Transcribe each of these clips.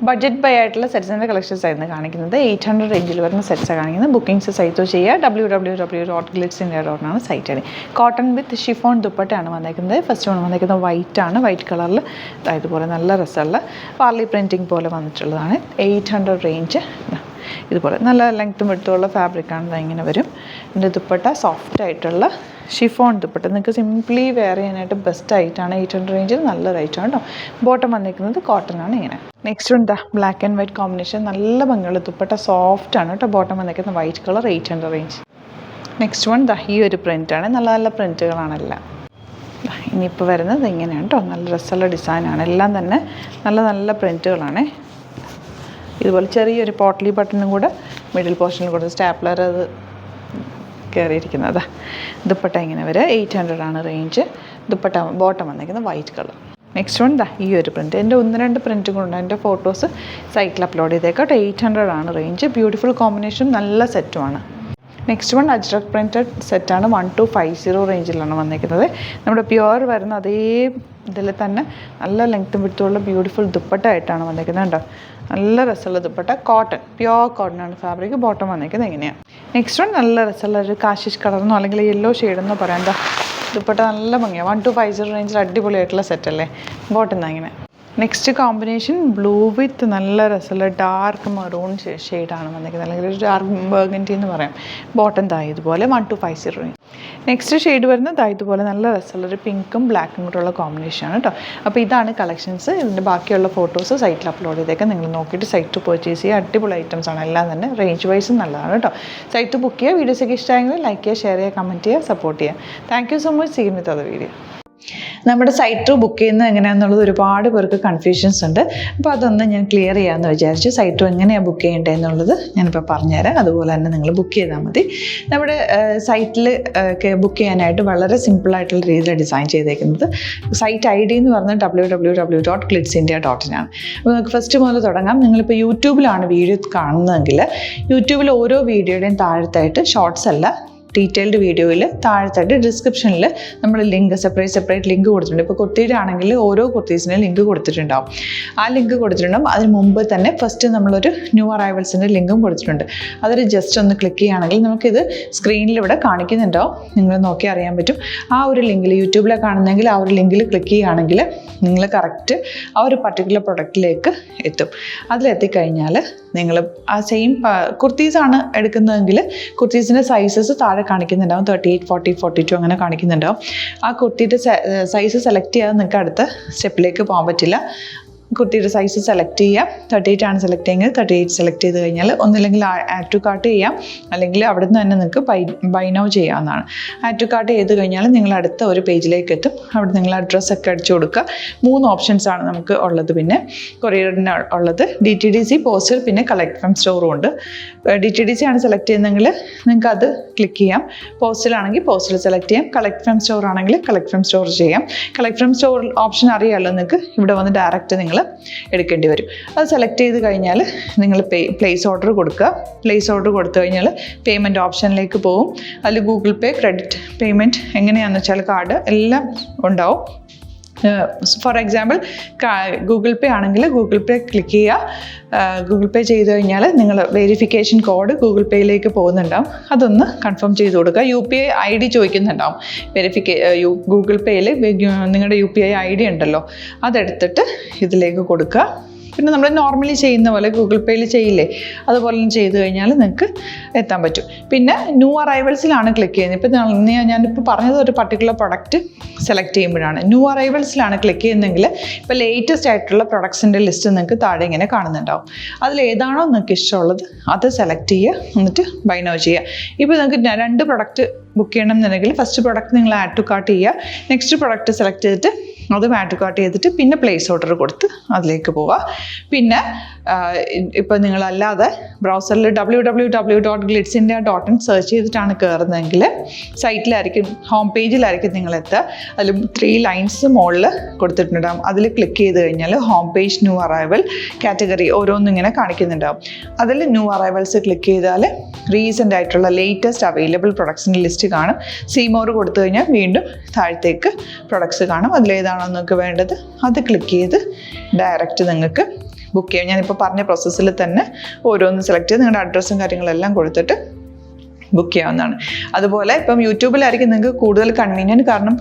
Budget by ആയിട്ടുള്ള സെറ്റ്സിൻ്റെ collections ആയിരുന്നു കാണിക്കുന്നത്. 800 റേഞ്ചിൽ വരുന്ന സെറ്റ്സാണ് കാണിക്കുന്നത്. ബുക്കിംഗ്സ് സൈറ്റ് ചെയ്യുക. www.glitzindia.com സൈറ്റാണ്. കോട്ടൺ വിത്ത് ഷിഫോൺ ദുപ്പട്ടയാണ് വന്നേക്കുന്നത്. ഫസ്റ്റ് വൺ വന്നേക്കുന്നത് വൈറ്റ് ആണ്. വൈറ്റ് കളറിൽ ഇതുപോലെ നല്ല രസമുള്ള പാർലി പ്രിൻറ്റിങ് പോലെ വന്നിട്ടുള്ളതാണ്. 800 റേഞ്ച്. ഇതുപോലെ നല്ല ലെങ്ത്തും എടുത്തുള്ള ഫാബ്രിക്കാണ്. ഇങ്ങനെ വരും. ഇതിൻ്റെ ദുപ്പട്ട സോഫ്റ്റ് ആയിട്ടുള്ള ഷിഫോൺ ദുപ്പട്ട. നിങ്ങൾക്ക് സിംപ്ലി വെയർ ചെയ്യാനായിട്ട് ബെസ്റ്റ് ആയിട്ടാണ്. 800 റേഞ്ചിൽ നല്ല റേറ്റ് ആണ് കേട്ടോ. ബോട്ടം വന്നിരിക്കുന്നത് കോട്ടൺ ആണ്. ഇങ്ങനെ നെക്സ്റ്റ് എന്താ ബ്ലാക്ക് ആൻഡ് വൈറ്റ് കോമ്പിനേഷൻ നല്ല ഭംഗിയുള്ള ദുപ്പട്ട സോഫ്റ്റ് ആണ് കേട്ടോ. ബോട്ടം വന്നിരിക്കുന്നത് white colour 800 range. Next one ഈ ഒരു പ്രിൻ്റാണ്. നല്ല നല്ല പ്രിൻറ്റുകളാണെല്ലാം. ഇനിയിപ്പോൾ വരുന്നത് ഇങ്ങനെയാണ് കേട്ടോ. നല്ല രസമുള്ള ഡിസൈനാണ്. എല്ലാം തന്നെ നല്ല നല്ല പ്രിൻറ്റുകളാണ്. ഇതുപോലെ ചെറിയൊരു പോട്ട്ലി ബട്ടണും കൂടെ മിഡിൽ പോർഷനിൽ കൂടെ സ്റ്റാപ്ലർ അത് കയറിയിരിക്കുന്നത്. ദുപ്പട്ട ഇങ്ങനെ വരെ 800 ആണ് റേഞ്ച്. ദുപ്പട്ട ബോട്ടം വന്നിരിക്കുന്നത് വൈറ്റ് കളർ. നെക്സ്റ്റ് വൺ ഈ ഒരു പ്രിൻറ്റ്. എൻ്റെ 1-2 പ്രിൻറ്റുകളുണ്ട്. എൻ്റെ ഫോട്ടോസ് സൈറ്റിൽ അപ്ലോഡ് ചെയ്തേക്കാം. 800 ആണ് റേഞ്ച്. ബ്യൂട്ടിഫുൾ കോമ്പിനേഷനും നല്ല സെറ്റുമാണ്. നെക്സ്റ്റ് വൺ അജ്രക് പ്രിൻറ്റഡ് സെറ്റാണ്. 1250 റേഞ്ചിലാണ് വന്നിരിക്കുന്നത്. നമ്മുടെ പ്യുവർ വരുന്ന അതേ ഇതിൽ തന്നെ നല്ല ലെങ്ത്തും വിടുത്തുള്ള ബ്യൂട്ടിഫുൾ ദുപ്പട്ട ആയിട്ടാണ് വന്നിരിക്കുന്നത് കേട്ടോ. നല്ല രസമുള്ള ദുപ്പട്ട. കോട്ടൺ, പ്യുവർ കോട്ടൺ ആണ് ഫാബ്രിക്. ബോട്ടം വന്നിരിക്കുന്നത് എങ്ങനെയാണ്. നെക്സ്റ്റ് വൺ നല്ല രസമുള്ള ഒരു കാശിഷ് കളറെന്നോ അല്ലെങ്കിൽ യെല്ലോ ഷെയ്ഡെന്നോ പറയാം. എന്താ ദുപ്പട്ട നല്ല ഭംഗിയാണ്. 1250 റേഞ്ചിൽ അടിപൊളിയായിട്ടുള്ള സെറ്റല്ലേ. ബോട്ടം ഇങ്ങനെ. നെക്സ്റ്റ് കോമ്പിനേഷൻ ബ്ലൂ വിത്ത് നല്ല രസമുള്ള ഡാർക്ക് മെറൂൺ ഷെയ്ഡാണ് വന്നിരിക്കുന്നത്. അല്ലെങ്കിൽ ഒരു ഡാർക്ക് ബർഗൻറ്റി എന്ന് പറയാം. ബോട്ടം ഇതുപോലെ 1250 റേഞ്ച്. നെക്സ്റ്റ് ഷെയ്ഡ് വരുന്നത് ഇതുപോലെ നല്ല രസമുള്ളൊരു പിങ്കും ബ്ലാക്കും കൂടെയുള്ള കോമ്പിനേഷനാണ് കേട്ടോ. അപ്പോൾ ഇതാണ് കളക്ഷൻസ്. ഇതിൻ്റെ ബാക്കിയുള്ള ഫോട്ടോസ് സൈറ്റിൽ അപ്ലോഡ് ചെയ്തേക്കാം. നിങ്ങൾ നോക്കിയിട്ട് സൈറ്റ് പർച്ചേസ് ചെയ്യുക. അടിപൊളി ഐറ്റംസ് ആണ് എല്ലാം തന്നെ. റേഞ്ച് വൈസും നല്ലതാണ് കേട്ടോ. സൈറ്റ് ബുക്ക് ചെയ്യുക. വീഡിയോസൊക്കെ ഇഷ്ടമായെങ്കിൽ ലൈക്ക് ചെയ്യുക, ഷെയർ ചെയ്യുക, കമൻറ്റ് ചെയ്യുക, സപ്പോർട്ട് ചെയ്യുക. Thank you so much. See you with other video. നമ്മുടെ സൈറ്റ് ബുക്ക് ചെയ്യുന്നത് എങ്ങനെയാണെന്നുള്ളത് ഒരുപാട് പേർക്ക് കൺഫ്യൂഷൻസ് ഉണ്ട്. അപ്പോൾ അതൊന്ന് ഞാൻ ക്ലിയർ ചെയ്യാമെന്ന് വിചാരിച്ചു. സൈറ്റ് എങ്ങനെയാണ് ബുക്ക് ചെയ്യേണ്ടത് എന്നുള്ളത് ഞാനിപ്പോൾ പറഞ്ഞുതരാം. അതുപോലെ തന്നെ നിങ്ങൾ ബുക്ക് ചെയ്താൽ മതി. നമ്മുടെ സൈറ്റിൽ ബുക്ക് ചെയ്യാനായിട്ട് വളരെ സിമ്പിളായിട്ടുള്ള രീതിയിൽ ഡിസൈൻ ചെയ്തേക്കുന്നത്. സൈറ്റ് ID എന്ന് പറഞ്ഞാൽ www.glitzindia.in ആണ്. അപ്പോൾ നമുക്ക് ഫസ്റ്റ് മുതൽ തുടങ്ങാം. നിങ്ങളിപ്പോൾ യൂട്യൂബിലാണ് വീഡിയോ കാണുന്നതെങ്കിൽ യൂട്യൂബിൽ ഓരോ വീഡിയോയുടെയും താഴത്തായിട്ട് ഷോർട്സ് അല്ല, ഡീറ്റെയിൽഡ് വീഡിയോയിൽ താഴത്തായിട്ട് ഡിസ്ക്രിപ്ഷനിൽ നമ്മൾ ലിങ്ക് സെപ്പറേറ്റ് ലിങ്ക് കൊടുത്തിട്ടുണ്ട്. ഇപ്പോൾ കുർത്തിയുടെ ആണെങ്കിൽ ഓരോ കുർത്തീസിനും ലിങ്ക് കൊടുത്തിട്ടുണ്ടാവും. ആ ലിങ്ക് കൊടുത്തിട്ടുണ്ടാവും. അതിന് മുമ്പ് തന്നെ ഫസ്റ്റ് നമ്മളൊരു ന്യൂ അറൈവൽസിൻ്റെ ലിങ്കും കൊടുത്തിട്ടുണ്ട്. അതൊരു ജസ്റ്റ് ഒന്ന് ക്ലിക്ക് ചെയ്യുകയാണെങ്കിൽ നമുക്കിത് സ്ക്രീനിൽ ഇവിടെ കാണിക്കുന്നുണ്ടാവും. നിങ്ങൾ നോക്കി അറിയാൻ പറ്റും. ആ ഒരു ലിങ്കിൽ യൂട്യൂബിലെ കാണുന്നെങ്കിൽ ആ ഒരു ലിങ്കിൽ ക്ലിക്ക് ചെയ്യുകയാണെങ്കിൽ നിങ്ങൾ കറക്റ്റ് ആ ഒരു പർട്ടിക്കുലർ പ്രൊഡക്റ്റിലേക്ക് എത്തും. അതിലെത്തിക്കഴിഞ്ഞാൽ നിങ്ങൾ ആ സെയിം കുർത്തീസാണ് എടുക്കുന്നതെങ്കിൽ കുർത്തീസിൻ്റെ സൈസസ് താഴെ കാണിക്കുന്നുണ്ടാവും. 38, 40, 42 അങ്ങനെ കാണിക്കുന്നുണ്ടാവും. ആ കുർത്തിയുടെ സൈസ് സെലക്ട് ചെയ്യാതെ നിങ്ങൾക്ക് അടുത്ത സ്റ്റെപ്പിലേക്ക് പോകാൻ പറ്റില്ല. കുർത്തിയുടെ സൈസ് സെലക്ട് ചെയ്യാം. 38 ആണ് സെലക്ട് ചെയ്യുന്നത്. 38 സെലക്ട് ചെയ്ത് കഴിഞ്ഞാൽ ഒന്നില്ലെങ്കിൽ ആഡ് ടു കാർട്ട് ചെയ്യാം, അല്ലെങ്കിൽ അവിടെ നിന്ന് തന്നെ നിങ്ങൾക്ക് ബൈ നൗ ചെയ്യാവുന്നതാണ്. ആഡ് ടു കാർട്ട് ചെയ്ത് കഴിഞ്ഞാൽ നിങ്ങൾ അടുത്ത ഒരു പേജിലേക്ക് എത്തും. അവിടെ നിങ്ങൾ അഡ്രസ്സൊക്കെ അടിച്ചു കൊടുക്കുക. 3 ഓപ്ഷൻസാണ് നമുക്ക് ഉള്ളത്. പിന്നെ കൊറിയറിന് ഉള്ളത് DTDC, പോസ്റ്റൽ, പിന്നെ കളക്ട് ഫ്രം സ്റ്റോറും ഉണ്ട്. DTDC ആണ് സെലക്ട് ചെയ്യുന്നതെങ്കിൽ നിങ്ങൾക്ക് അത് ക്ലിക്ക് ചെയ്യാം. പോസ്റ്റലാണെങ്കിൽ പോസ്റ്റൽ സെലക്ട് ചെയ്യാം. കളക്ട് ഫ്രം സ്റ്റോർ ആണെങ്കിൽ കളക്ട് ഫ്രം സ്റ്റോർ ചെയ്യാം. കളക്ട് ഫ്രം സ്റ്റോർ ഓപ്ഷൻ അറിയാമല്ലോ നിങ്ങൾക്ക്. ഇവിടെ വന്ന് ഡയറക്റ്റ് നിങ്ങൾ എടുക്കേണ്ടി വരും. അത് സെലക്ട് ചെയ്ത് കഴിഞ്ഞാൽ നിങ്ങൾ പ്ലേസ് ഓർഡർ കൊടുക്കുക. പ്ലേസ് ഓർഡർ കൊടുത്തു കഴിഞ്ഞാൽ പേയ്മെൻറ്റ് ഓപ്ഷനിലേക്ക് പോകും. അതിൽ ഗൂഗിൾ പേ, ക്രെഡിറ്റ് പേയ്മെൻറ്റ് എങ്ങനെയാണെന്ന് വെച്ചാൽ കാർഡ് എല്ലാം ഉണ്ടാവും. ഫോർ എക്സാമ്പിൾ ഗൂഗിൾ പേ ആണെങ്കിൽ ഗൂഗിൾ പേ ക്ലിക്ക് ചെയ്യുക. ഗൂഗിൾ പേ ചെയ്ത് കഴിഞ്ഞാൽ നിങ്ങൾ വെരിഫിക്കേഷൻ കോഡ് ഗൂഗിൾ പേയിലേക്ക് പോകുന്നുണ്ടാവും. അതൊന്ന് കൺഫേം ചെയ്ത് കൊടുക്കുക. UPI ID ചോദിക്കുന്നുണ്ടാവും. ഗൂഗിൾ പേയിൽ നിങ്ങളുടെ UPI ID ഉണ്ടല്ലോ, അതെടുത്തിട്ട് ഇതിലേക്ക് കൊടുക്കുക. പിന്നെ നമ്മൾ നോർമലി ചെയ്യുന്ന പോലെ ഗൂഗിൾ പേയിൽ ചെയ്യില്ലേ, അതുപോലെ ചെയ്ത് കഴിഞ്ഞാൽ നിങ്ങൾക്ക് എത്താൻ പറ്റും. പിന്നെ ന്യൂ അറൈവൽസിലാണ് ക്ലിക്ക് ചെയ്യുന്നത്. ഇപ്പോൾ ഞാനിപ്പോൾ പറഞ്ഞത് ഒരു പർട്ടിക്കുലർ പ്രൊഡക്റ്റ് സെലക്ട് ചെയ്യുമ്പോഴാണ്. ന്യൂ അറൈവൽസിലാണ് ക്ലിക്ക് ചെയ്യുന്നതെങ്കിൽ ഇപ്പോൾ ലേറ്റസ്റ്റ് ആയിട്ടുള്ള പ്രൊഡക്ട്സിൻ്റെ ലിസ്റ്റ് നിങ്ങൾക്ക് താഴെ ഇങ്ങനെ കാണുന്നുണ്ടാവും. അതിൽ ഏതാണോ നിങ്ങൾക്ക് ഇഷ്ടമുള്ളത് അത് സെലക്ട് ചെയ്യുക, എന്നിട്ട് ബൈ നൗ ചെയ്യുക. ഇപ്പോൾ നിങ്ങൾക്ക് 2 പ്രൊഡക്റ്റ് ബുക്ക് ചെയ്യണം എന്നുണ്ടെങ്കിൽ ഫസ്റ്റ് പ്രൊഡക്റ്റ് നിങ്ങൾ ആഡ് ടു കാർട്ട് ചെയ്യുക. നെക്സ്റ്റ് പ്രൊഡക്റ്റ് സെലക്ട് ചെയ്തിട്ട് അതും ആഡ് ടു കാർട്ട് ചെയ്തിട്ട് പിന്നെ പ്ലേസ് ഓർഡർ കൊടുത്ത് അതിലേക്ക് പോവുക. പിന്നെ ഇപ്പോൾ നിങ്ങളല്ലാതെ ബ്രൗസറിൽ www.glitzindia.in സെർച്ച് ചെയ്തിട്ടാണ് കയറുന്നതെങ്കിൽ സൈറ്റിലായിരിക്കും, ഹോം പേജിലായിരിക്കും നിങ്ങളെത്തുക. അതിൽ 3 ലൈൻസ് മുകളിൽ കൊടുത്തിട്ടുണ്ടാകും. അതിൽ ക്ലിക്ക് ചെയ്ത് കഴിഞ്ഞാൽ home page, new arrival, category ഓരോന്നും ഇങ്ങനെ കാണിക്കുന്നുണ്ടാകും. അതിൽ ന്യൂ അറൈവൽസ് ക്ലിക്ക് ചെയ്താൽ റീസെൻ്റ് ആയിട്ടുള്ള ലേറ്റസ്റ്റ് അവൈലബിൾ പ്രൊഡക്ട്സിൻ്റെ ലിസ്റ്റ് കാണും. സീമോർ കൊടുത്തു കഴിഞ്ഞാൽ വീണ്ടും താഴത്തേക്ക് പ്രൊഡക്ട്സ് കാണും. അതിലേതാണോ നിങ്ങൾക്ക് വേണ്ടത് അത് ക്ലിക്ക് ചെയ്ത് ഡയറക്റ്റ് നിങ്ങൾക്ക് ബുക്ക് ചെയ്യാം. ഞാനിപ്പോൾ പറഞ്ഞ പ്രോസസ്സിൽ തന്നെ ഓരോന്ന് സെലക്ട് ചെയ്ത് നിങ്ങളുടെ അഡ്രസ്സും കാര്യങ്ങളെല്ലാം കൊടുത്തിട്ട് ബുക്ക് ചെയ്യാവുന്നതാണ്. അതുപോലെ ഇപ്പം യൂട്യൂബിലായിരിക്കും നിങ്ങൾക്ക് കൂടുതൽ കൺവീനിയൻറ്റ്, കാരണം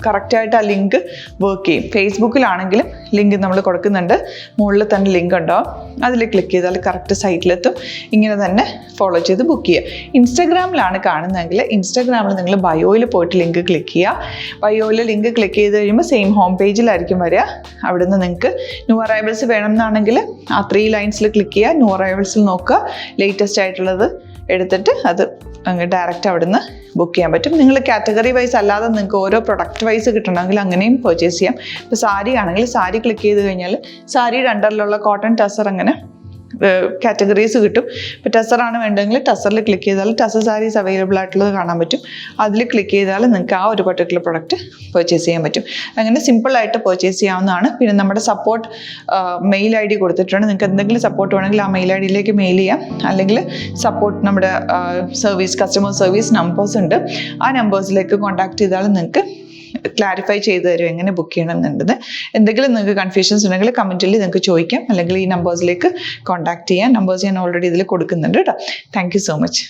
കറക്റ്റായിട്ട് ആ ലിങ്ക് വർക്ക് ചെയ്യും. ഫേസ്ബുക്കിലാണെങ്കിലും ലിങ്ക് നമ്മൾ കൊടുക്കുന്നുണ്ട്, മുകളിൽ തന്നെ ലിങ്ക് ഉണ്ടാവും, അതിൽ ക്ലിക്ക് ചെയ്താൽ കറക്റ്റ് സൈറ്റിലെത്തും. ഇങ്ങനെ തന്നെ ഫോളോ ചെയ്ത് ബുക്ക് ചെയ്യുക. ഇൻസ്റ്റാഗ്രാമിലാണ് കാണുന്നതെങ്കിൽ ഇൻസ്റ്റാഗ്രാമിൽ നിങ്ങൾ ബയോയിൽ പോയിട്ട് ലിങ്ക് ക്ലിക്ക് ചെയ്യുക. ബയോയിൽ ലിങ്ക് ക്ലിക്ക് ചെയ്ത് കഴിയുമ്പോൾ സെയിം ഹോം പേജിലായിരിക്കും വരിക. അവിടുന്ന് നിങ്ങൾക്ക് ന്യൂ അറൈവൽസ് വേണം എന്നാണെങ്കിൽ ആ 3 ലൈൻസിൽ ക്ലിക്ക് ചെയ്യുക, ന്യൂ അറൈവൽസിൽ നോക്കുക, ലേറ്റസ്റ്റ് ആയിട്ടുള്ളത് എടുത്തിട്ട് അത് അങ്ങ് ഡയറക്റ്റ് അവിടുന്ന് ബുക്ക് ചെയ്യാൻ പറ്റും. നിങ്ങൾ കാറ്റഗറി വൈസ് അല്ലാതെ നിങ്ങൾക്ക് ഓരോ പ്രൊഡക്റ്റ് വൈസ് കിട്ടണമെങ്കിൽ അങ്ങനെയും പർച്ചേസ് ചെയ്യാം. ഇപ്പോൾ സാരി ആണെങ്കിൽ സാരി ക്ലിക്ക് ചെയ്ത് കഴിഞ്ഞാൽ സാരിയുടെ അണ്ടറിലുള്ള കോട്ടൺ ടസർ അങ്ങനെ കാറ്റഗറീസ് കിട്ടും. ഇപ്പോൾ ടസറാണ് വേണ്ടതെങ്കിൽ ടസറിൽ ക്ലിക്ക് ചെയ്താൽ ടസർ സാരീസ് അവൈലബിൾ ആയിട്ടുള്ളത് കാണാൻ പറ്റും. അതിൽ ക്ലിക്ക് ചെയ്താൽ നിങ്ങൾക്ക് ആ ഒരു പർട്ടിക്കുലർ പ്രൊഡക്റ്റ് പർച്ചേസ് ചെയ്യാൻ പറ്റും. അങ്ങനെ സിമ്പിളായിട്ട് പർച്ചേസ് ചെയ്യാവുന്നതാണ്. പിന്നെ നമ്മുടെ സപ്പോർട്ട് മെയിൽ ID കൊടുത്തിട്ടുണ്ട്. നിങ്ങൾക്ക് എന്തെങ്കിലും സപ്പോർട്ട് വേണമെങ്കിൽ ആ മെയിൽ IDയിലേക്ക് മെയിൽ ചെയ്യാം. അല്ലെങ്കിൽ സപ്പോർട്ട് നമ്മുടെ കസ്റ്റമർ സർവീസ് നമ്പേഴ്സ് ഉണ്ട്, ആ നമ്പേഴ്സിലേക്ക് കോൺടാക്ട് ചെയ്താൽ നിങ്ങൾക്ക് ക്ലാരിഫൈ ചെയ്ത് തരും എങ്ങനെ ബുക്ക് ചെയ്യണം എന്നുള്ളത്. എന്തെങ്കിലും നിങ്ങൾക്ക് കൺഫ്യൂഷൻസ് ഉണ്ടെങ്കിൽ കമൻറ്റിൽ നിങ്ങൾക്ക് ചോദിക്കാം, അല്ലെങ്കിൽ ഈ നമ്പേഴ്സിലേക്ക് കോൺടാക്ട് ചെയ്യാം. നമ്പേഴ്സ് ഞാൻ ഓൾറെഡി ഇതിൽ കൊടുക്കുന്നുണ്ട് കേട്ടോ. Thank you so much.